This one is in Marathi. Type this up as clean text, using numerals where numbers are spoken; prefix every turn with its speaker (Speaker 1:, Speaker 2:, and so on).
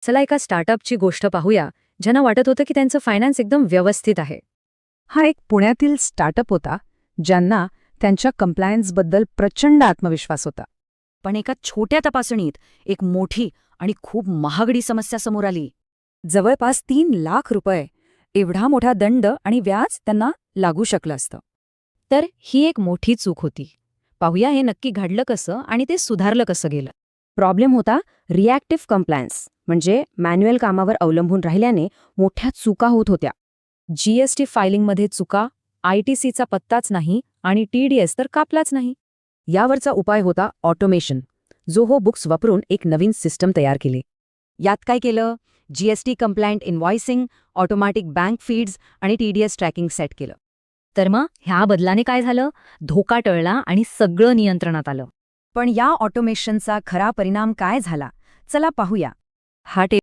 Speaker 1: चला एका स्टार्टअपची गोष्ट पाहूया, ज्यांना वाटत होतं की त्यांचं फायनान्स एकदम व्यवस्थित आहे.
Speaker 2: हा एक पुण्यातील स्टार्टअप होता ज्यांना त्यांच्या कंप्लायन्सबद्दल प्रचंड आत्मविश्वास होता.
Speaker 3: पण एका छोट्या तपासणीत एक मोठी आणि खूप महागडी समस्या समोर आली.
Speaker 1: जवळपास 3 लाख रुपये एवढा मोठा दंड आणि व्याज त्यांना लागू शकलं असतं. तर ही एक मोठी चूक होती. पाहूया हे नक्की घडलं कसं आणि ते सुधारलं कसं गेलं.
Speaker 4: प्रॉब्लेम होता रिॲक्टिव्ह कंप्लायन्स, म्हणजे मॅन्युअल कामावर अवलंबून राहिल्याने मोठ्या चुका होत होत्या.
Speaker 1: जीएसटी फायलिंगमध्ये चुका, ITCचा पत्ताच नाही आणि TDS तर कापलाच नाही.
Speaker 4: यावरचा उपाय होता ऑटोमेशन. जोहो बुक्स वापरून एक नवीन सिस्टम तयार केली.
Speaker 3: यात काय केलं? GST compliant invoicing, automatic bank feeds आणि TDS ट्रॅकिंग सेट केलं.
Speaker 1: तर मग ह्या बदलाने काय झालं? धोका टळला आणि सगळं नियंत्रणात आलं.
Speaker 3: पण या ऑटोमेशनचा खरा परिणाम काय झाला? चला पाहूया.
Speaker 1: हा